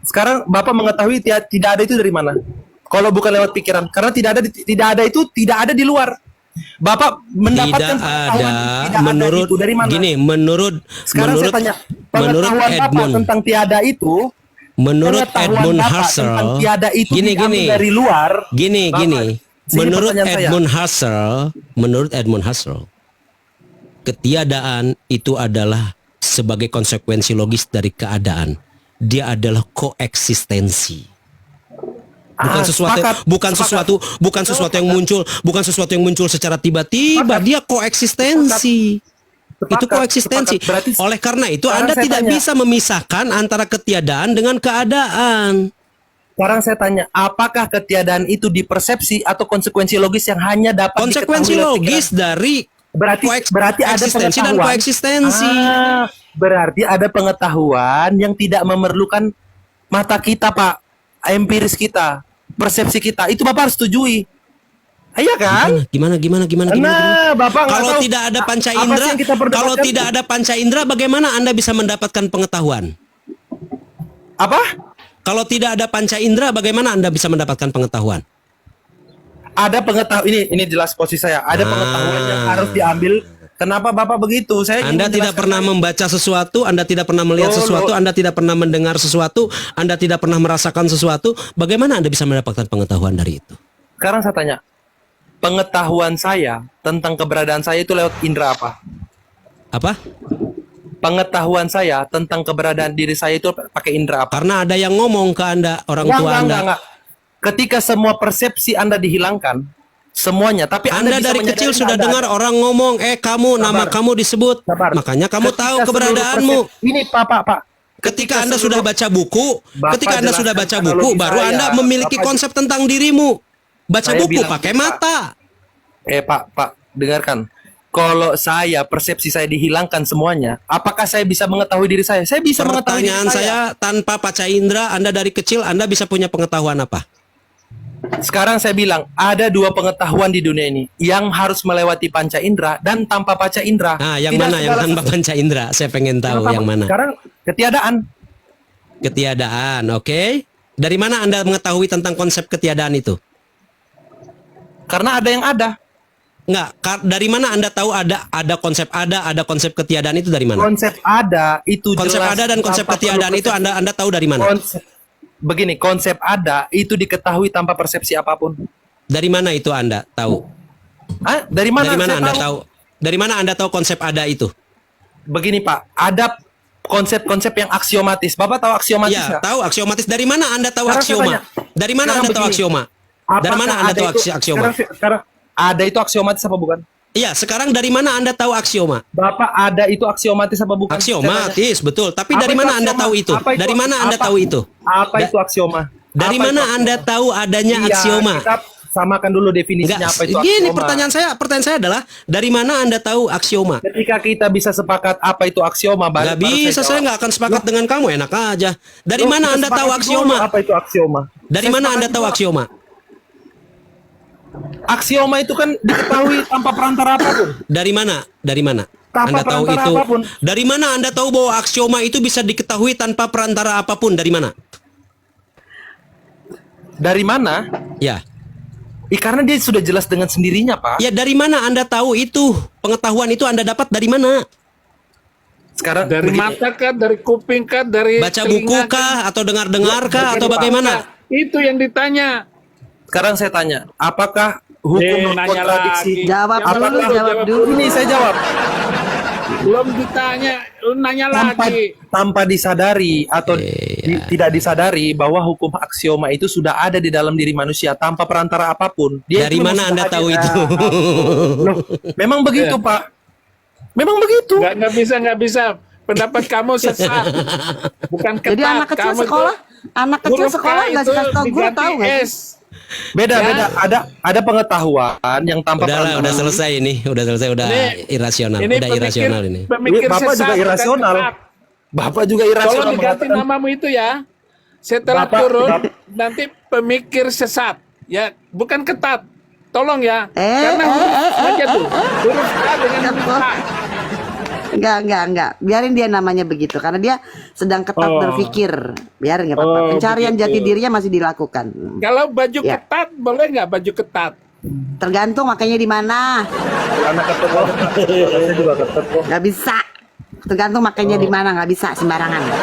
Sekarang Bapak mengetahui tidak ada itu dari mana? Kalau bukan lewat pikiran, karena tidak ada itu tidak ada di luar. Bapak mendapatkan Tidak pengetahuan ada, tidak menurut ada itu dari mana? gini, Sekarang menurut saya tanya, menurut pengetahuan Bapak Edmund, tentang tiada itu, menurut pengetahuan Edmund Bapak Husserl, tentang tiada itu gini diambil gini, dari luar. gini Bapak, gini, sini menurut pertanyaan saya. Menurut Edmund Husserl, ketiadaan itu adalah sebagai konsekuensi logis dari keadaan. Dia adalah koeksistensi. Bukan sesuatu yang muncul secara tiba-tiba. Dia koeksistensi. Itu koeksistensi. Oleh karena itu Anda tidak bisa memisahkan antara ketiadaan dengan keadaan. Sekarang saya tanya, apakah ketiadaan itu dipersepsi atau konsekuensi logis yang hanya dapat konsekuensi diketahui logis dari berarti ada eksistensi dan pengetahuan. koeksistensi. Berarti ada pengetahuan yang tidak memerlukan mata kita, Pak, empiris kita, persepsi kita. Itu Bapak harus setujui. Iya kan? Gimana? Nah, Bapak nggak Kalau tahu tidak ada panca apa sih indera, yang kita perdebatkan? kalau tidak ada panca indera, bagaimana Anda bisa mendapatkan pengetahuan? Apa? Kalau tidak ada panca indera, bagaimana Anda bisa mendapatkan pengetahuan? Ada pengetahuan, ini jelas posisi saya. Ada pengetahuan yang harus diambil. Kenapa Bapak begitu? Anda tidak pernah membaca sesuatu, Anda tidak pernah melihat sesuatu, Anda tidak pernah mendengar sesuatu, Anda tidak pernah merasakan sesuatu. Bagaimana Anda bisa mendapatkan pengetahuan dari itu? Sekarang saya tanya, pengetahuan saya tentang keberadaan saya itu lewat indera apa? Apa? Pengetahuan saya tentang keberadaan diri saya itu pakai indera apa? Karena ada yang ngomong ke Anda, orang tua Anda. Enggak. Ketika semua persepsi Anda dihilangkan, semuanya, tapi Anda bisa dari kecil sudah ada. dengar orang ngomong, kamu, nama kamu disebut. Sabar. Makanya kamu Ketika tahu seluruh keberadaanmu. Ini Pak. Ketika Anda sudah baca buku, jelaskan baru saya. Anda memiliki konsep tentang dirimu. Baca Saya buku bilang pakai Pak. mata. Pak, dengarkan. Kalau persepsi saya dihilangkan semuanya, apakah saya bisa mengetahui diri saya? Saya bisa mengetahui diri Pertanyaan saya, tanpa panca indera, Anda dari kecil, Anda bisa punya pengetahuan apa? Sekarang saya bilang, ada dua pengetahuan di dunia ini yang harus melewati panca indera dan tanpa panca indera. Nah, yang Tidak mana yang segala tanpa panca indera? Saya pengen tahu yang mana. Sekarang ketiadaan. Ketiadaan, oke. Dari mana Anda mengetahui tentang konsep ketiadaan itu? Karena ada yang ada. Enggak, dari mana Anda tahu ada konsep ketiadaan itu dari mana? Konsep ada itu Konsep jelas ada dan konsep tanpa ketiadaan perlu itu Anda tahu dari mana? Begini, konsep ada itu diketahui tanpa persepsi apapun. Dari mana itu Anda tahu? Dari mana? Dari mana Saya Anda tahu? Dari mana Anda tahu konsep ada itu? Begini Pak, ada konsep-konsep yang aksiomatis. Bapak tahu aksiomatis Ya, nggak? tahu aksiomatis. Dari mana Anda tahu Sekarang saya aksioma? tanya. Dari mana Sekarang Anda tahu begini, aksioma? Dari mana Anda tahu aksioma? Sekarang ada itu aksiomatis apa bukan? Iya, sekarang dari mana Anda tahu aksioma? Bapak ada itu aksiomatis apa bukan? Aksiomatis, betul. Tapi Apa dari itu mana Anda aksioma? tahu itu? Dari mana Anda tahu itu? Apa itu aksioma? Dari Apa mana itu Anda tahu adanya Iya, aksioma? kita samakan dulu definisinya apa itu Gini, aksioma. pertanyaan saya adalah dari mana Anda tahu aksioma? Ketika kita bisa sepakat apa itu aksioma, Gak bisa, saya nggak akan sepakat dengan kamu, enak aja. Dari mana Anda tahu aksioma? Apa itu aksioma? Dari mana Anda tahu aksioma? Aksioma itu kan diketahui tanpa perantara apapun. Dari mana? Dari mana? Tanpa Anda tahu perantara itu? apapun. Dari mana Anda tahu bahwa aksioma itu bisa diketahui tanpa perantara apapun? Dari mana? Dari mana? Ya. Karena dia sudah jelas dengan sendirinya, Pak. Ya, dari mana Anda tahu itu? Pengetahuan itu Anda dapat dari mana? Sekarang Dari begini. mata kah, dari kuping kah, dari Baca telinga buku kah atau dengar-dengar kah atau bagaimana? Itu yang ditanya. Sekarang saya tanya, apakah hukum nanya kontradiksi? lagi. Jawab Apakah dulu, jawab dulu. Ini saya jawab. Belum ditanya, lu nanya lagi. Tanpa disadari atau tidak disadari bahwa hukum aksioma itu sudah ada di dalam diri manusia tanpa perantara apapun. Dari mana Anda tahu itu? Loh, memang begitu, Pak. Memang begitu. Nggak bisa. Pendapat kamu sesat. Bukan ketat. Jadi anak kecil Kamu sekolah, anak kecil huruf K sekolah nggak itu dikasih tau guru diganti tahu nggak sih? S. Beda. Ya. Ada pengetahuan yang tanpa Udah selesai ini, udah selesai, udah irasional, udah irasional ini. Pemikir Bapak sesat, juga bukan irasional. ketat. Bapak juga Tolong irasional diganti mengatakan namamu itu ya. Setelah turun nanti pemikir sesat. Ya, bukan ketat. Tolong ya. Karena huruf aja tuh. Huruf K dengan huruf K. Enggak. Biarin dia namanya begitu karena dia sedang ketat Oh. berpikir. Biarin nggak apa-apa. Oh, Pencarian begitu. jati dirinya masih dilakukan. Kalau baju Ya. ketat boleh nggak baju ketat? Tergantung makanya di mana. Anak ketemu. Saya juga ketat kok. Nggak bisa. Tergantung makanya di mana, nggak bisa sembarangan. Ya.